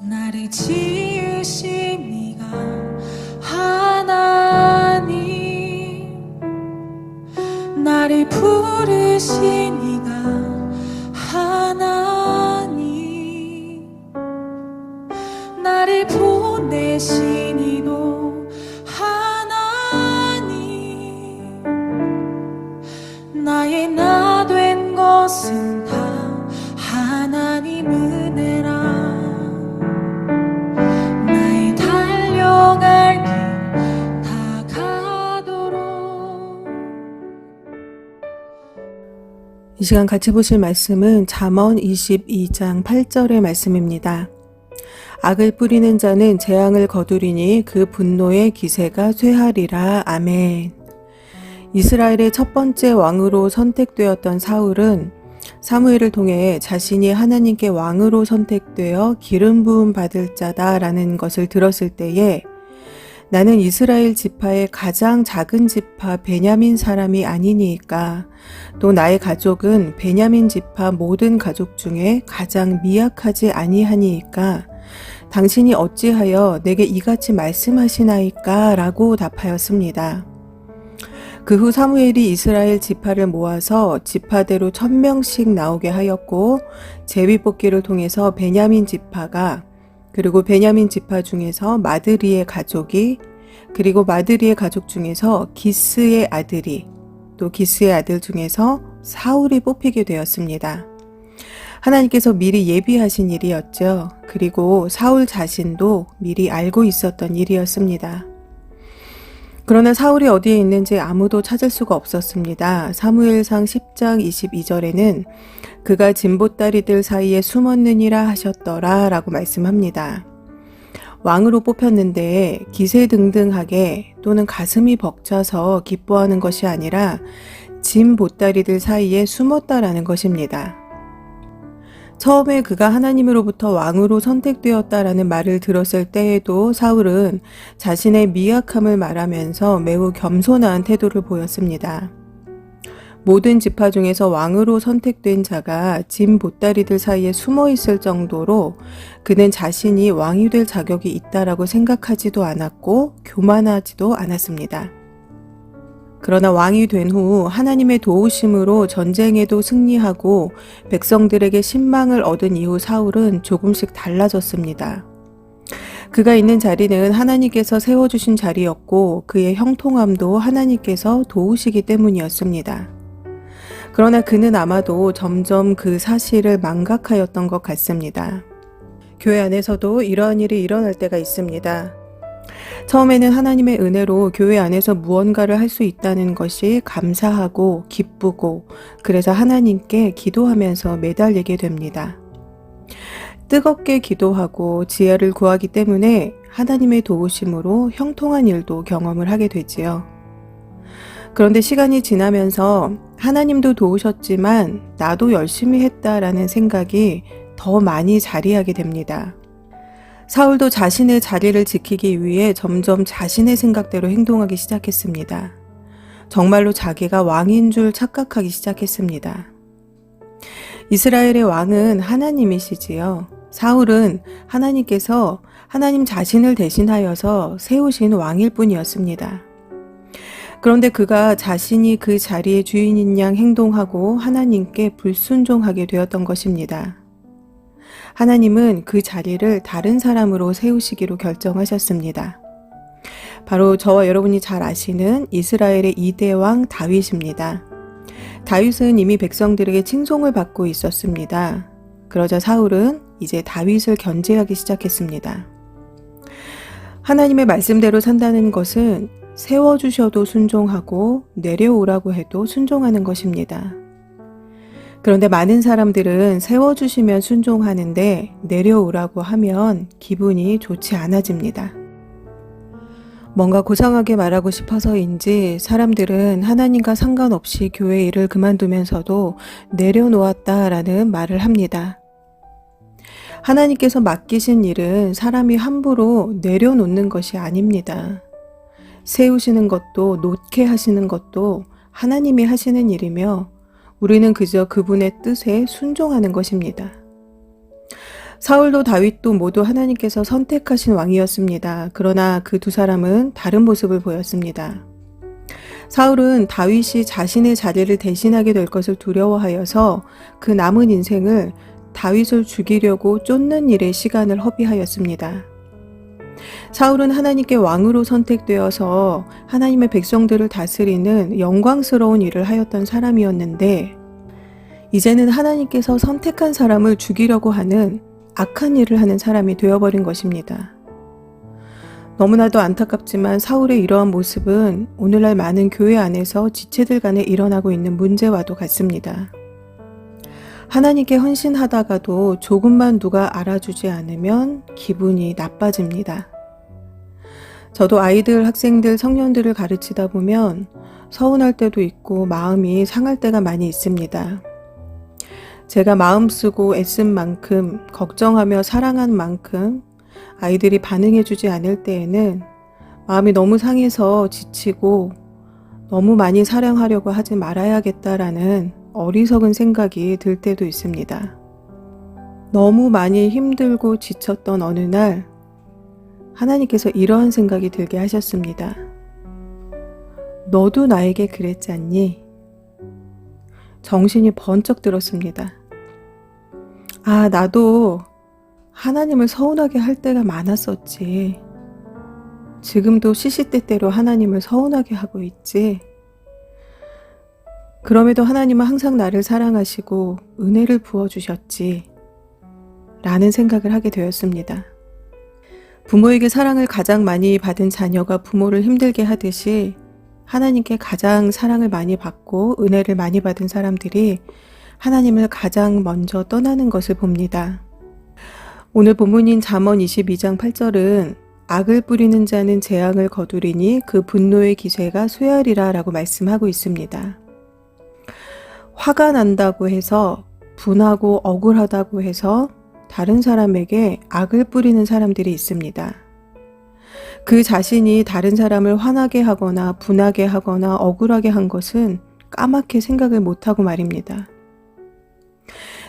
나를 지으신 이가 하나님, 나를 부르신 이가 하나님, 나를 보내신 이도 하나님, 나의 나 된 것은 다 하나님 은혜라. 나의 달려갈 길 다 가도록. 이 시간 같이 보실 말씀은 잠언 22장 8절의 말씀입니다. 악을 뿌리는 자는 재앙을 거두리니 그 분노의 기세가 쇠하리라. 아멘. 이스라엘의 첫 번째 왕으로 선택되었던 사울은 사무엘을 통해 자신이 하나님께 왕으로 선택되어 기름 부음 받을 자다라는 것을 들었을 때에 나는 이스라엘 지파의 가장 작은 지파 베냐민 사람이 아니니까, 또 나의 가족은 베냐민 지파 모든 가족 중에 가장 미약하지 아니하니까 당신이 어찌하여 내게 이같이 말씀하시나이까 라고 답하였습니다. 그 후 사무엘이 이스라엘 지파를 모아서 지파대로 1000명씩 나오게 하였고, 제비뽑기를 통해서 베냐민 지파가, 그리고 베냐민 지파 중에서 마드리의 가족이, 그리고 마드리의 가족 중에서 기스의 아들이, 또 기스의 아들 중에서 사울이 뽑히게 되었습니다. 하나님께서 미리 예비하신 일이었죠. 그리고 사울 자신도 미리 알고 있었던 일이었습니다. 그러나 사울이 어디에 있는지 아무도 찾을 수가 없었습니다. 사무엘상 10장 22절에는 그가 진보다리들 사이에 숨었느니라 하셨더라 라고 말씀합니다. 왕으로 뽑혔는데 기세등등하게 또는 가슴이 벅차서 기뻐하는 것이 아니라 진보다리들 사이에 숨었다라는 것입니다. 처음에 그가 하나님으로부터 왕으로 선택되었다라는 말을 들었을 때에도 사울은 자신의 미약함을 말하면서 매우 겸손한 태도를 보였습니다. 모든 지파 중에서 왕으로 선택된 자가 진 보따리들 사이에 숨어 있을 정도로 그는 자신이 왕이 될 자격이 있다라고 생각하지도 않았고 교만하지도 않았습니다. 그러나 왕이 된 후 하나님의 도우심으로 전쟁에도 승리하고 백성들에게 신망을 얻은 이후 사울은 조금씩 달라졌습니다. 그가 있는 자리는 하나님께서 세워주신 자리였고 그의 형통함도 하나님께서 도우시기 때문이었습니다. 그러나 그는 아마도 점점 그 사실을 망각하였던 것 같습니다. 교회 안에서도 이러한 일이 일어날 때가 있습니다. 처음에는 하나님의 은혜로 교회 안에서 무언가를 할 수 있다는 것이 감사하고 기쁘고, 그래서 하나님께 기도하면서 매달리게 됩니다. 뜨겁게 기도하고 지혜를 구하기 때문에 하나님의 도우심으로 형통한 일도 경험을 하게 되지요. 그런데 시간이 지나면서 하나님도 도우셨지만 나도 열심히 했다라는 생각이 더 많이 자리하게 됩니다. 사울도 자신의 자리를 지키기 위해 점점 자신의 생각대로 행동하기 시작했습니다. 정말로 자기가 왕인 줄 착각하기 시작했습니다. 이스라엘의 왕은 하나님이시지요. 사울은 하나님께서 하나님 자신을 대신하여서 세우신 왕일 뿐이었습니다. 그런데 그가 자신이 그 자리의 주인인 양 행동하고 하나님께 불순종하게 되었던 것입니다. 하나님은 그 자리를 다른 사람으로 세우시기로 결정하셨습니다. 바로 저와 여러분이 잘 아시는 이스라엘의 2대 왕 다윗입니다. 다윗은 이미 백성들에게 칭송을 받고 있었습니다. 그러자 사울은 이제 다윗을 견제하기 시작했습니다. 하나님의 말씀대로 산다는 것은 세워주셔도 순종하고 내려오라고 해도 순종하는 것입니다. 그런데 많은 사람들은 세워주시면 순종하는데 내려오라고 하면 기분이 좋지 않아집니다. 뭔가 고상하게 말하고 싶어서인지 사람들은 하나님과 상관없이 교회 일을 그만두면서도 내려놓았다라는 말을 합니다. 하나님께서 맡기신 일은 사람이 함부로 내려놓는 것이 아닙니다. 세우시는 것도 놓게 하시는 것도 하나님이 하시는 일이며 우리는 그저 그분의 뜻에 순종하는 것입니다. 사울도 다윗도 모두 하나님께서 선택하신 왕이었습니다. 그러나 그 두 사람은 다른 모습을 보였습니다. 사울은 다윗이 자신의 자리를 대신하게 될 것을 두려워하여서 그 남은 인생을 다윗을 죽이려고 쫓는 일에 시간을 허비하였습니다. 사울은 하나님께 왕으로 선택되어서 하나님의 백성들을 다스리는 영광스러운 일을 하였던 사람이었는데, 이제는 하나님께서 선택한 사람을 죽이려고 하는 악한 일을 하는 사람이 되어버린 것입니다. 너무나도 안타깝지만 사울의 이러한 모습은 오늘날 많은 교회 안에서 지체들 간에 일어나고 있는 문제와도 같습니다. 하나님께 헌신하다가도 조금만 누가 알아주지 않으면 기분이 나빠집니다. 저도 아이들, 학생들, 청년들을 가르치다 보면 서운할 때도 있고 마음이 상할 때가 많이 있습니다. 제가 마음 쓰고 애쓴 만큼, 걱정하며 사랑한 만큼 아이들이 반응해주지 않을 때에는 마음이 너무 상해서 지치고 너무 많이 사랑하려고 하지 말아야겠다라는 어리석은 생각이 들 때도 있습니다. 너무 많이 힘들고 지쳤던 어느 날 하나님께서 이러한 생각이 들게 하셨습니다. 너도 나에게 그랬지 않니? 정신이 번쩍 들었습니다. 아, 나도 하나님을 서운하게 할 때가 많았었지. 지금도 시시때때로 하나님을 서운하게 하고 있지. 그럼에도 하나님은 항상 나를 사랑하시고 은혜를 부어주셨지. 라는 생각을 하게 되었습니다. 부모에게 사랑을 가장 많이 받은 자녀가 부모를 힘들게 하듯이 하나님께 가장 사랑을 많이 받고 은혜를 많이 받은 사람들이 하나님을 가장 먼저 떠나는 것을 봅니다. 오늘 본문인 잠언 22장 8절은 악을 뿌리는 자는 재앙을 거두리니 그 분노의 기세가 쇠하리라 라고 말씀하고 있습니다. 화가 난다고 해서, 분하고 억울하다고 해서 다른 사람에게 악을 뿌리는 사람들이 있습니다. 그 자신이 다른 사람을 화나게 하거나 분하게 하거나 억울하게 한 것은 까맣게 생각을 못하고 말입니다.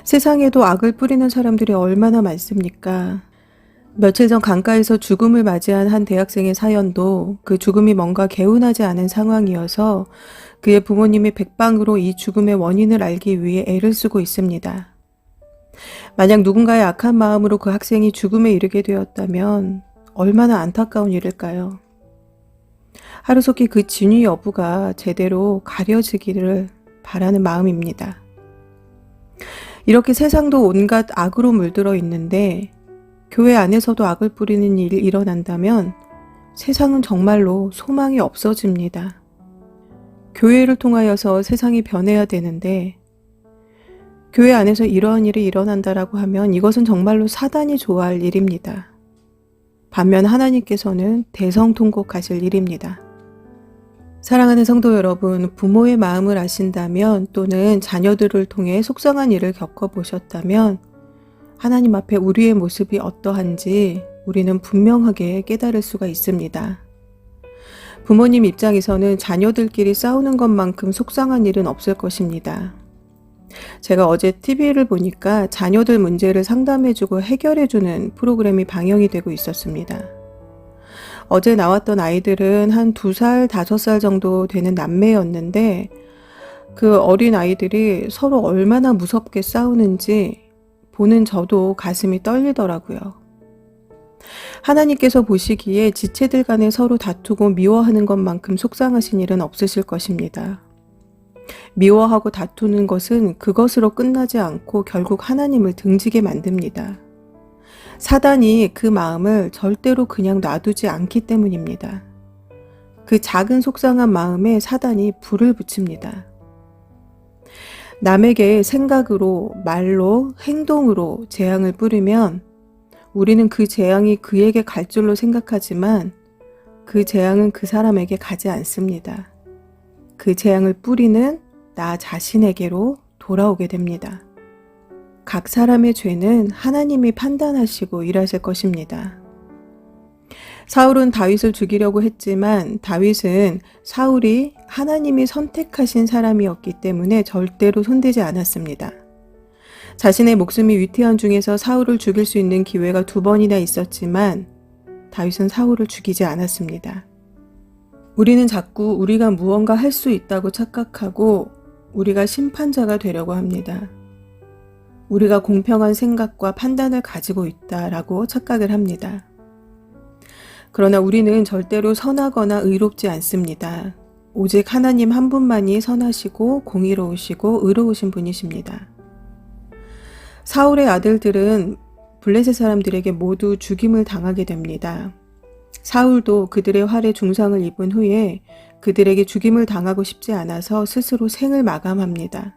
세상에도 악을 뿌리는 사람들이 얼마나 많습니까? 며칠 전 강가에서 죽음을 맞이한 한 대학생의 사연도 그 죽음이 뭔가 개운하지 않은 상황이어서 그의 부모님이 백방으로 이 죽음의 원인을 알기 위해 애를 쓰고 있습니다. 만약 누군가의 악한 마음으로 그 학생이 죽음에 이르게 되었다면 얼마나 안타까운 일일까요? 하루속히 그 진위 여부가 제대로 가려지기를 바라는 마음입니다. 이렇게 세상도 온갖 악으로 물들어 있는데 교회 안에서도 악을 뿌리는 일이 일어난다면 세상은 정말로 소망이 없어집니다. 교회를 통하여서 세상이 변해야 되는데 교회 안에서 이러한 일이 일어난다라고 하면 이것은 정말로 사단이 좋아할 일입니다. 반면 하나님께서는 대성통곡하실 일입니다. 사랑하는 성도 여러분, 부모의 마음을 아신다면 또는 자녀들을 통해 속상한 일을 겪어보셨다면 하나님 앞에 우리의 모습이 어떠한지 우리는 분명하게 깨달을 수가 있습니다. 부모님 입장에서는 자녀들끼리 싸우는 것만큼 속상한 일은 없을 것입니다. 제가 어제 TV를 보니까 자녀들 문제를 상담해주고 해결해주는 프로그램이 방영이 되고 있었습니다. 어제 나왔던 아이들은 한 2살, 5살 정도 되는 남매였는데 그 어린 아이들이 서로 얼마나 무섭게 싸우는지 보는 저도 가슴이 떨리더라고요. 하나님께서 보시기에 지체들 간에 서로 다투고 미워하는 것만큼 속상하신 일은 없으실 것입니다. 미워하고 다투는 것은 그것으로 끝나지 않고 결국 하나님을 등지게 만듭니다. 사단이 그 마음을 절대로 그냥 놔두지 않기 때문입니다. 그 작은 속상한 마음에 사단이 불을 붙입니다. 남에게 생각으로, 말로, 행동으로 재앙을 뿌리면 우리는 그 재앙이 그에게 갈 줄로 생각하지만 그 재앙은 그 사람에게 가지 않습니다. 그 재앙을 뿌리는 나 자신에게로 돌아오게 됩니다. 각 사람의 죄는 하나님이 판단하시고 일하실 것입니다. 사울은 다윗을 죽이려고 했지만 다윗은 사울이 하나님이 선택하신 사람이었기 때문에 절대로 손대지 않았습니다. 자신의 목숨이 위태한 중에서 사울을 죽일 수 있는 기회가 2번이나 있었지만 다윗은 사울을 죽이지 않았습니다. 우리는 자꾸 우리가 무언가 할 수 있다고 착각하고 우리가 심판자가 되려고 합니다. 우리가 공평한 생각과 판단을 가지고 있다라고 착각을 합니다. 그러나 우리는 절대로 선하거나 의롭지 않습니다. 오직 하나님 한 분만이 선하시고 공의로우시고 의로우신 분이십니다. 사울의 아들들은 블레셋 사람들에게 모두 죽임을 당하게 됩니다. 사울도 그들의 활에 중상을 입은 후에 그들에게 죽임을 당하고 싶지 않아서 스스로 생을 마감합니다.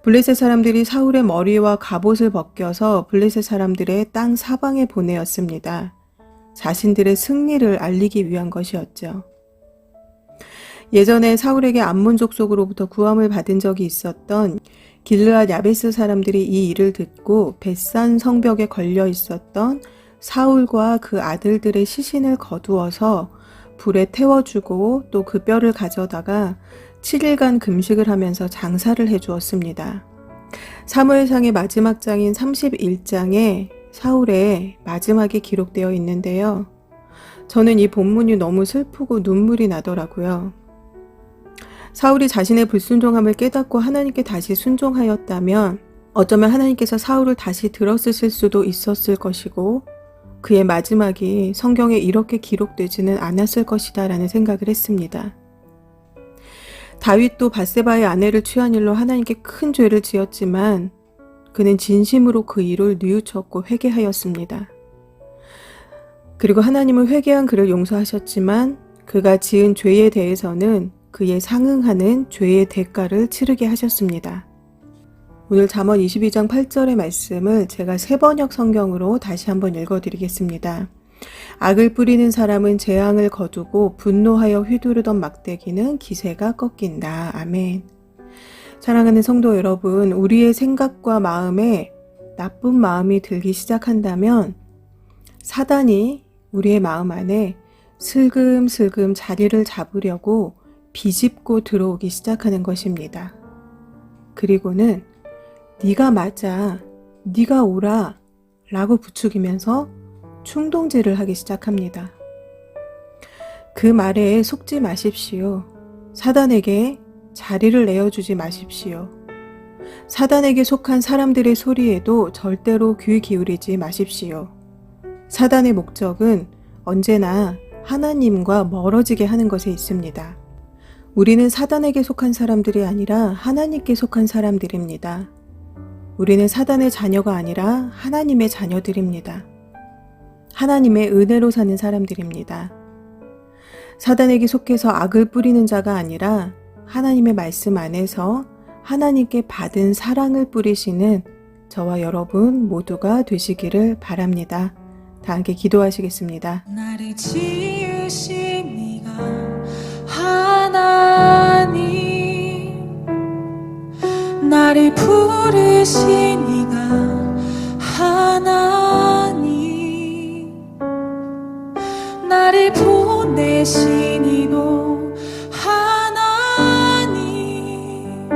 블레셋 사람들이 사울의 머리와 갑옷을 벗겨서 블레셋 사람들의 땅 사방에 보내었습니다. 자신들의 승리를 알리기 위한 것이었죠. 예전에 사울에게 암몬 족속으로부터 구함을 받은 적이 있었던 길르앗 야베스 사람들이 이 일을 듣고 벳산 성벽에 걸려 있었던 사울과 그 아들들의 시신을 거두어서 불에 태워주고 또 그 뼈를 가져다가 7일간 금식을 하면서 장사를 해주었습니다. 사무엘상의 마지막 장인 31장에 사울의 마지막이 기록되어 있는데요. 저는 이 본문이 너무 슬프고 눈물이 나더라고요. 사울이 자신의 불순종함을 깨닫고 하나님께 다시 순종하였다면 어쩌면 하나님께서 사울을 다시 들어쓰실 수도 있었을 것이고 그의 마지막이 성경에 이렇게 기록되지는 않았을 것이다 라는 생각을 했습니다. 다윗도 밧세바의 아내를 취한 일로 하나님께 큰 죄를 지었지만 그는 진심으로 그 일을 뉘우쳤고 회개하였습니다. 그리고 하나님은 회개한 그를 용서하셨지만 그가 지은 죄에 대해서는 그에 상응하는 죄의 대가를 치르게 하셨습니다. 오늘 잠언 22장 8절의 말씀을 제가 새번역 성경으로 다시 한번 읽어드리겠습니다. 악을 뿌리는 사람은 재앙을 거두고 분노하여 휘두르던 막대기는 기세가 꺾인다. 아멘. 사랑하는 성도 여러분, 우리의 생각과 마음에 나쁜 마음이 들기 시작한다면 사단이 우리의 마음 안에 슬금슬금 자리를 잡으려고 비집고 들어오기 시작하는 것입니다. 그리고는 네가 맞아, 네가 옳아 라고 부추기면서 충동질을 하기 시작합니다. 그 말에 속지 마십시오. 사단에게 자리를 내어주지 마십시오. 사단에게 속한 사람들의 소리에도 절대로 귀 기울이지 마십시오. 사단의 목적은 언제나 하나님과 멀어지게 하는 것에 있습니다. 우리는 사단에게 속한 사람들이 아니라 하나님께 속한 사람들입니다. 우리는 사단의 자녀가 아니라 하나님의 자녀들입니다. 하나님의 은혜로 사는 사람들입니다. 사단에게 속해서 악을 뿌리는 자가 아니라 하나님의 말씀 안에서 하나님께 받은 사랑을 뿌리시는 저와 여러분 모두가 되시기를 바랍니다. 다 함께 기도하시겠습니다. 나를 지으신 이가 하나님, 나를 부르신 이가 하나님, 나를 보내신 이도 하나님,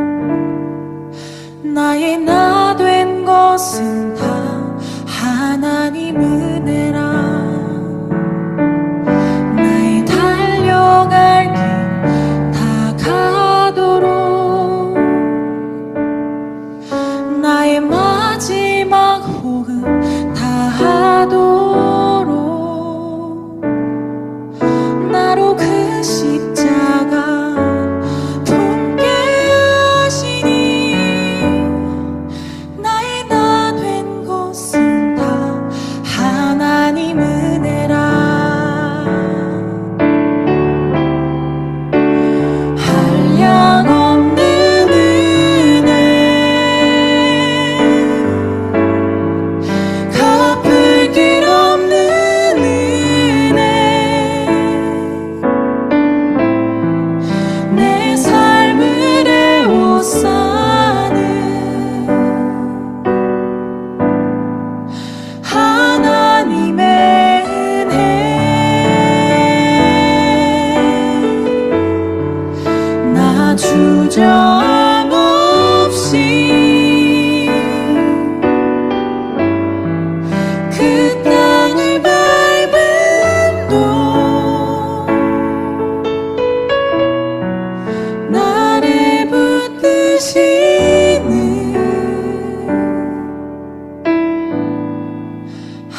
나의 나 된 것은 다 하나님 은혜라. 나의 달려갈 길 다 가도록 나의 마지막 호흡 다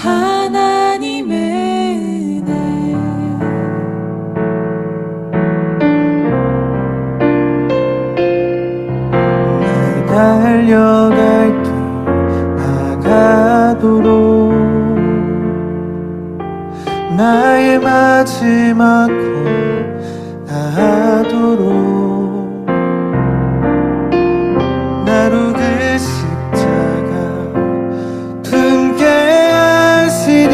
하나님의 은혜. 달려갈 길 나가도록 나의 마지막 것 다하도록 나로 그 십자가 품게 하시니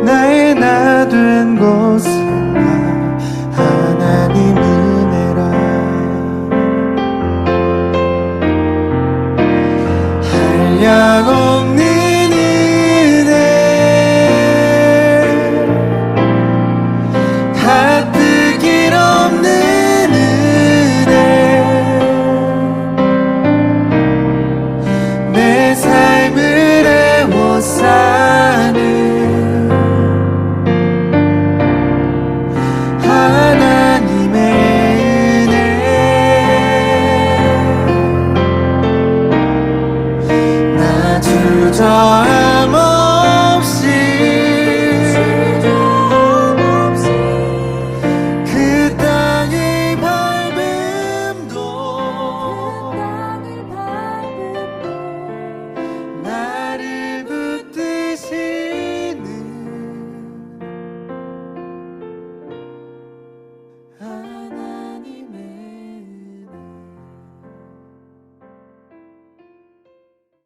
나의 나 된 것은 다 하나님 은혜라. 한량 없는 은혜 가득일 없는 은혜 내 삶을 애워싸는 하나님의 은혜. 나 주저앉아